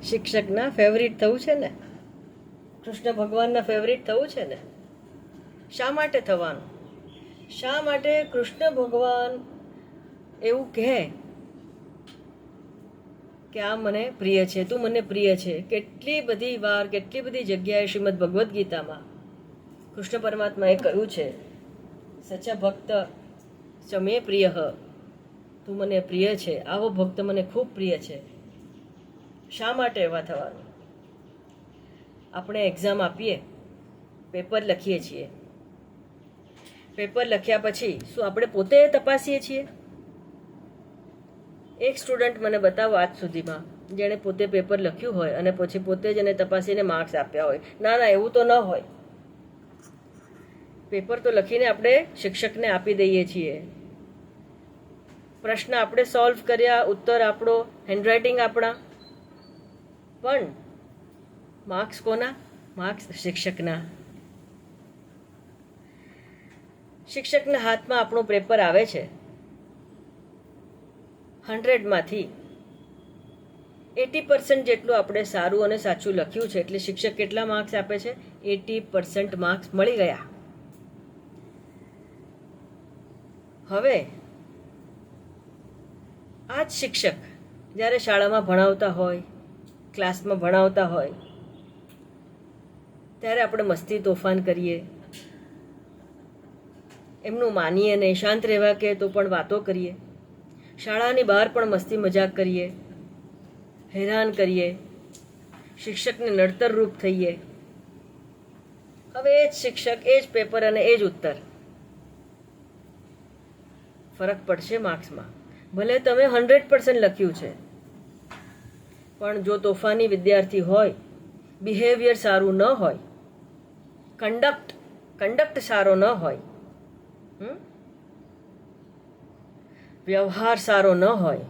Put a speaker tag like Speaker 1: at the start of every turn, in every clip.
Speaker 1: શિક્ષકના ફેવરિટ થવું છે ને, કૃષ્ણ ભગવાનના ફેવરિટ થવું છે ને. શા માટે થવાનું? શા માટે કૃષ્ણ ભગવાન એવું કહે કે આ મને પ્રિય છે, તું મને પ્રિય છે? કેટલી બધી વાર, કેટલી બધી જગ્યાએ શ્રીમદ ભગવદ્ ગીતામાં કૃષ્ણ પરમાત્માએ કહ્યું છે, સચ્ચા ભક્ત ચમે પ્રિય, તું મને પ્રિય છે, આવો ભક્ત મને ખૂબ પ્રિય છે. શા માટે એવા થવાનું? આપણે એક્ઝામ આપીએ, પેપર લખીએ છીએ. પેપર લખ્યા પછી શું આપણે પોતે તપાસીએ છીએ? એક સ્ટુડન્ટ મને બતાવો આજ સુધીમાં જેણે પોતે પેપર લખ્યું હોય અને પછી પોતે જ એને તપાસીને માર્ક્સ આપ્યા હોય. ના ના, એવું તો ન હોય. પેપર તો લખીને આપણે શિક્ષકને આપી દઈએ છીએ. પ્રશ્ન આપણે સોલ્વ કર્યા, ઉત્તર આપણો, હેન્ડરાઇટિંગ આપણા, પણ માર્ક્સ કોના? માર્ક્સ શિક્ષકના. શિક્ષકના હાથમાં આપણું પેપર આવે છે. 100માંથી 80% જેટલું આપણે સારું અને સાચું લખ્યું છે, એટલે શિક્ષક કેટલા માર્ક્સ આપે છે? 80% માર્ક્સ મળી ગયા. હવે આ જ શિક્ષક જ્યારે શાળામાં ભણાવતા હોય, ક્લાસમાં ભણાવતા હોય, ત્યારે આપણે મસ્તી તોફાન કરીએ, એમનું માનીએ નહીં, શાંત રહેવા કે તો પણ વાતો કરીએ, શાળાની બહાર પણ મસ્તી મજાક કરીએ, હેરાન કરીએ, શિક્ષકને નડતર રૂપ થઈએ. હવે એ જ શિક્ષક, એ જ પેપર અને એ જ ઉત્તર. ફરક પડશે માર્ક્સમાં. ભલે તમે 100% લખ્યું છે, પણ જો તોફાની વિદ્યાર્થી હોય, બિહેવિયર સારું ન હોય, કંડક્ટ સારો ન હોય, વ્યવહાર સારો ન હોય,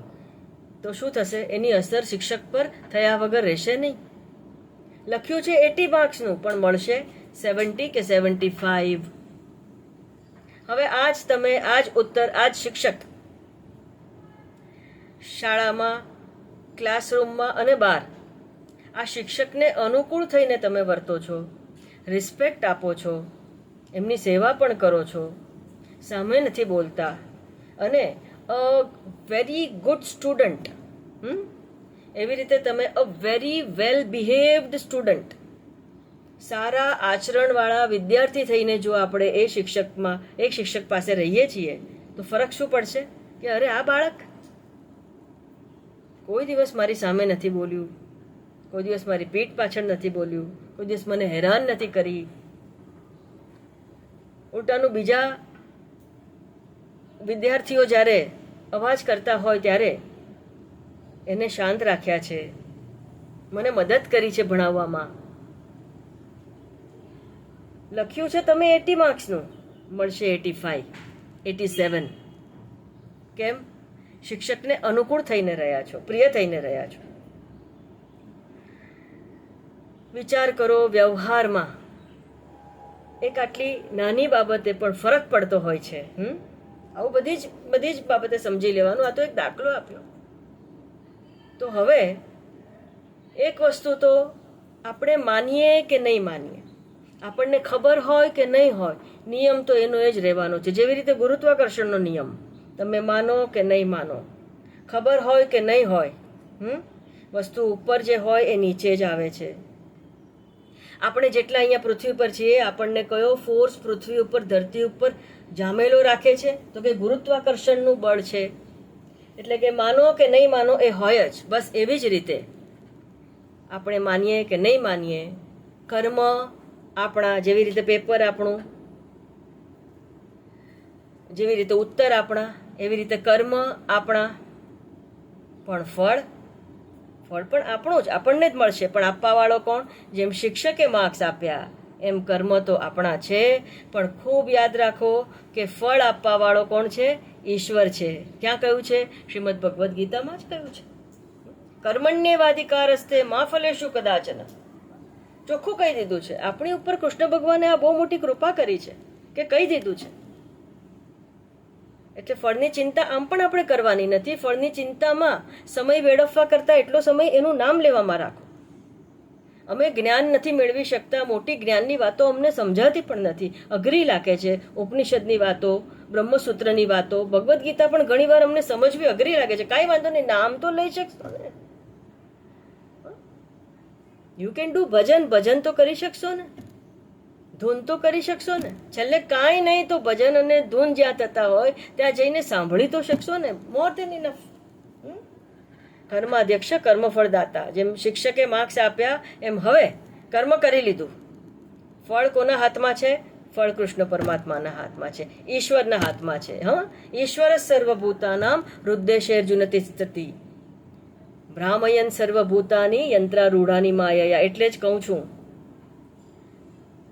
Speaker 1: તો શું થશે? એની અસર શિક્ષક પર થયા વગર રહેશે નહીં. લખ્યું છે 80 માર્ક્સનું, પણ મળશે 70 કે 75. હવે આ જ તમે, આ જ ઉત્તર, આ જ શિક્ષક શાળામાં, ક્લાસરૂમમાં અને બહાર આ શિક્ષકને અનુકૂળ થઈને તમે વર્તો છો, રિસ્પેક્ટ આપો છો, એમની સેવા પણ કરો છો, સામે નથી બોલતા, અને અ વેરી ગુડ સ્ટુડન્ટ, એવી રીતે તમે અ વેરી વેલ બિહેવ્ડ સ્ટુડન્ટ, સારા આચરણવાળા વિદ્યાર્થી થઈને જો આપણે એક શિક્ષક પાસે રહીએ છીએ, તો ફરક શું પડશે? કે અરે આ બાળક કોઈ દિવસ મારી સામે નથી બોલ્યું, કોઈ દિવસ મારી પીઠ પાછળ નથી બોલ્યું, કોઈ દિવસ મને હેરાન નથી કરી, ઉલટાનું બીજા વિદ્યાર્થીઓ જ્યારે અવાજ કરતા હોય ત્યારે એને શાંત રાખ્યા છે, મને મદદ કરી છે ભણાવવામાં. લખ્યું છે તમે 80 માર્ક્સનું, મળશે 85, 87. કેમ? શિક્ષકને અનુકૂળ થઈને રહ્યા છો, પ્રિય થઈને રહ્યા છો. વિચાર કરો, વ્યવહારમાં એક આટલી નાની બાબતે પણ ફરક પડતો હોય છે. આવું બધી જ બાબતે સમજી લેવાનું. આ તો એક દાખલો આપ્યો. તો હવે એક વસ્તુ તો આપણે માનીએ કે નહીં માનીએ, આપણને ખબર હોય કે નહીં હોય, નિયમ તો એનો એ જ રહેવાનો છે. જેવી રીતે ગુરુત્વાકર્ષણનો નિયમ, તમે માનો કે નહીં માનો, ખબર હોય કે નહીં હોય, વસ્તુ ઉપર જે હોય એ નીચે જ આવે છે. આપણે જેટલા અહીંયા પૃથ્વી પર છીએ, આપણને કયો ફોર્સ પૃથ્વી ઉપર, ધરતી ઉપર જામેલો રાખે છે? તો કે ગુરુત્વાકર્ષણનું બળ છે. એટલે કે માનો કે નહીં માનો, એ હોય જ. બસ એવી જ રીતે આપણે માનીએ કે નહીં માનીએ, કર્મ આપણા, જેવી રીતે પેપર આપણું, જેવી રીતે ઉત્તર આપણા, એવી રીતે કર્મ આપણા, પણ ફળ પણ આપણું જ, આપણને જ મળશે. પણ આપવાવાળો કોણ? જેમ શિક્ષકે માર્ક્સ આપ્યા એમ કર્મ તો આપણા છે, પણ ખૂબ યાદ રાખો કે ફળ આપવાવાળો કોણ છે? ઈશ્વર છે. ક્યાં કહ્યું છે? શ્રીમદ ભગવદ્ ગીતામાં જ કહ્યું છે. કર્મણ્યેવાધિકારસ્તે મા ફલેષુ કદાચન. ચોખ્ખું કહી દીધું છે. આપણી ઉપર કૃષ્ણ ભગવાને આ બહુ મોટી કૃપા કરી છે કે કહી દીધું છે. એટલે ફળની ચિંતા આમ પણ આપણે કરવાની નથી. ફળની ચિંતામાં સમય વેડફવા કરતાં એટલો સમય એનું નામ લેવામાં રાખો. અમે જ્ઞાન નથી મેળવી શકતા, મોટી જ્ઞાનની વાતો અમને સમજાતી પણ નથી, અઘરી લાગે છે. ઉપનિષદની વાતો, બ્રહ્મસૂત્રની વાતો, ભગવદ્ ગીતા પણ ઘણીવાર અમને સમજવી અઘરી લાગે છે. કાંઈ વાંધો નહીં, નામ તો લઈ શકશો ને. યુ કેન ડુ ભજન. ભજન તો કરી શકશો ને, ધૂન તો કરી શકશો ને. છેલ્લે કાંઈ નહીં તો ભજન અને ધૂન જ્યાં થતા હોય ત્યાં જઈને સાંભળી તો શકશો ને. મોર દેન ઇનફ. કર્માધ્યક્ષ કર્મફળ દાતા. જેમ શિક્ષકે માર્ક્સ આપ્યા એમ હવે કર્મ કરી લીધું. ફળ કોના હાથમાં છે? ફળ કૃષ્ણ પરમાત્માના હાથમાં છે, ઈશ્વરના હાથમાં છે. હા, ઈશ્વર સર્વભૂતાનામ હૃદય તિષ્ઠતિ ભ્રામયન સર્વભૂતાની યંત્રારૂઢાની માયા. એટલે જ કહું છું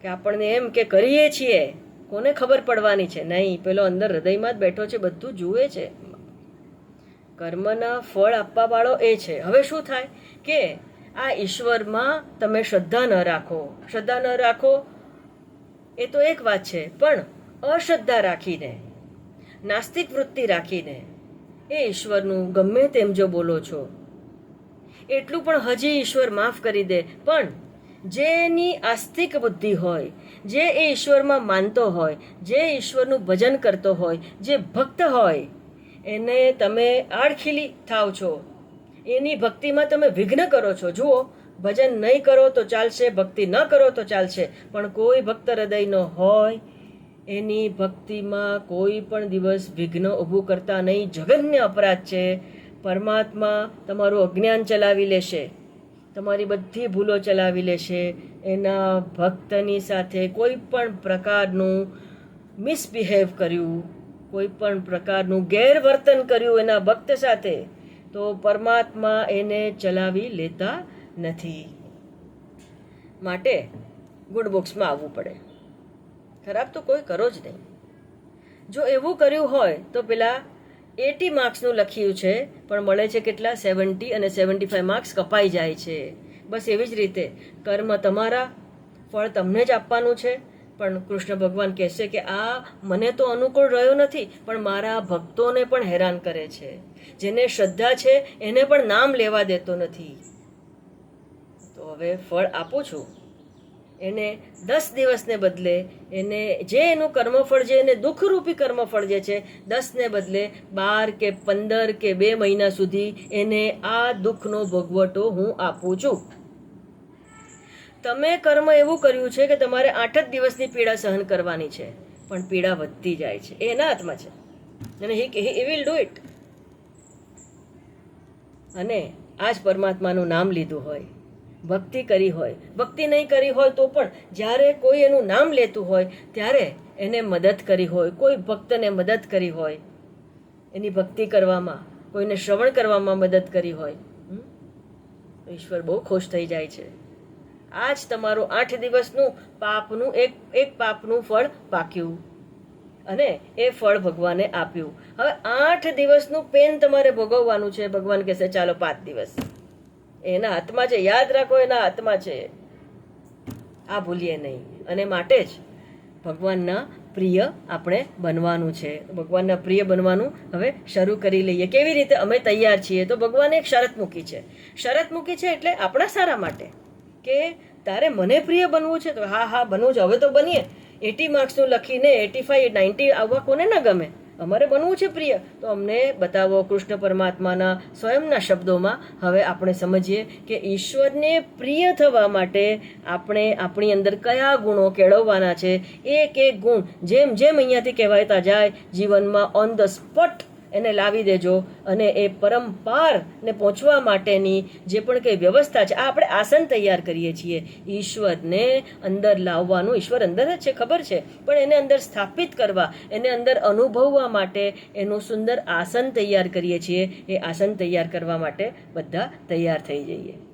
Speaker 1: કે આપણને એમ કે કરીએ છીએ, કોને ખબર પડવાની છે? નહીં, પેલો અંદર હૃદયમાં જ બેઠો છે, બધું જુએ છે. કર્મના ફળ આપવા વાળો એ છે. હવે શું થાય કે આ ઈશ્વરમાં તમે શ્રદ્ધા ન રાખો. શ્રદ્ધા ન રાખો એ તો એક વાત છે, પણ અશ્રદ્ધા રાખીને, નાસ્તિક વૃત્તિ રાખીને એ ઈશ્વરનું ગમે તેમ જો બોલો છો, એટલું પણ હજી ઈશ્વર માફ કરી દે. પણ જેની આસ્તિક બુદ્ધિ હોય, જે એ ઈશ્વરમાં માનતો હોય, જે ઈશ્વરનું ભજન કરતો હોય, જે ભક્ત હોય, એને તમે આડખીલી થાવ છો, એની ભક્તિમાં તમે વિઘ્ન કરો છો. જુઓ, ભજન નહીં કરો તો ચાલશે, ભક્તિ ન કરો તો ચાલશે, પણ કોઈ ભક્ત હૃદયનો હોય એની ભક્તિમાં કોઈ પણ દિવસ વિઘ્ન ઊભું કરતા નહીં. જઘન્ય અપરાધ છે. પરમાત્મા તમારું અજ્ઞાન ચલાવી લેશે, તમારી બધી ભૂલો ચલાવી લેશે. એના ભક્તની સાથે કોઈ પણ પ્રકારનું મિસબિહેવ કર્યું, કોઈ પણ પ્રકારનું ગેરવર્તન કર્યું એના ભક્ત સાથે, તો પરમાત્મા એને ચલાવી લેતા નથી. માટે ગુડ બુક્સમાં આવવું પડે. ખરાબ તો કોઈ કરો જ નહીં. જો એવું કર્યું હોય તો પેલા 80 માર્ક્સનું લખ્યું છે પણ મળે છે કેટલા? 70 અને 75 માર્ક્સ કપાઈ જાય છે. બસ એવી જ રીતે કર્મ તમારા, ફળ તમને જ આપવાનું છે. પણ કૃષ્ણ ભગવાન કહેશે કે આ મને તો અનુકૂળ રહ્યો નથી, પણ મારા ભક્તોને પણ હેરાન કરે છે. જેને શ્રદ્ધા છે એને પણ નામ લેવા દેતો નથી. તો હવે ફળ આપું છું એને 10 દિવસને બદલે, એને જે એનું કર્મફળ છે, એને દુઃખરૂપી કર્મફળ જે છે, 10 ને બદલે 12 કે 15 કે 2 મહિના સુધી એને આ દુઃખનો ભોગવટો હું આપું છું. તમે કર્મ એવું કર્યું છે કે તમારે 8 જ દિવસની પીડા સહન કરવાની છે, પણ પીડા વધતી જાય છે. એ એના હાથમાં છે અને હી વિલ ડુ ઇટ. અને આ જ પરમાત્માનું નામ લીધું હોય, ભક્તિ કરી હોય, ભક્તિ નહીં કરી હોય તો પણ જ્યારે કોઈ એનું નામ લેતું હોય ત્યારે એને મદદ કરી હોય, કોઈ ભક્તને મદદ કરી હોય, એની ભક્તિ કરવામાં, કોઈને શ્રવણ કરવામાં મદદ કરી હોય, ઈશ્વર બહુ ખુશ થઈ જાય છે. આ જ તમારું 8 દિવસનું પાપનું એક પાપનું ફળ પાક્યું અને એ ફળ ભગવાને આપ્યું. હવે 8 દિવસનું પેન તમારે ભોગવવાનું છે. ભગવાન કહેશે ચાલો 5 દિવસ. એના હાથમાં છે, યાદ રાખો, એના હાથમાં છે. આ ભૂલીએ નહીં. અને માટે જ ભગવાનના પ્રિય આપણે બનવાનું છે. ભગવાનના પ્રિય બનવાનું હવે શરૂ કરી લઈએ. કેવી રીતે? અમે તૈયાર છીએ. તો ભગવાને એક શરત મૂકી છે. શરત મૂકી છે એટલે આપણા સારા માટે કે તારે મને પ્રિય બનવું છે તો હા બનવું છે. હવે તો બનીએ. 80 માર્ક્સનું લખીને 85, 90 આવવા કોને ન ગમે? અમારે બનવું છે પ્રિય. તો અમને બતાવો કૃષ્ણ પરમાત્માના સ્વયંના શબ્દોમાં. હવે આપણે સમજીએ કે ઈશ્વરને પ્રિય થવા માટે આપણે આપણી અંદર કયા ગુણો કેળવવાના છે. એક ગુણ જેમ જેમ અહીંયાથી કહેવાતા જાય જીવનમાં ઓન ધ સ્પોટ એને લાવી દેજો. અને એ પરંપારને પહોંચવા માટેની જે પણ કંઈ વ્યવસ્થા છે, આ આપણે આસન તૈયાર કરીએ છીએ. ઈશ્વરને અંદર લાવવાનું, ઈશ્વર અંદર જ છે ખબર છે, પણ એને અંદર સ્થાપિત કરવા, એને અંદર અનુભવવા માટે એનું સુંદર આસન તૈયાર કરીએ છીએ. એ આસન તૈયાર કરવા માટે બધા તૈયાર થઈ જઈએ.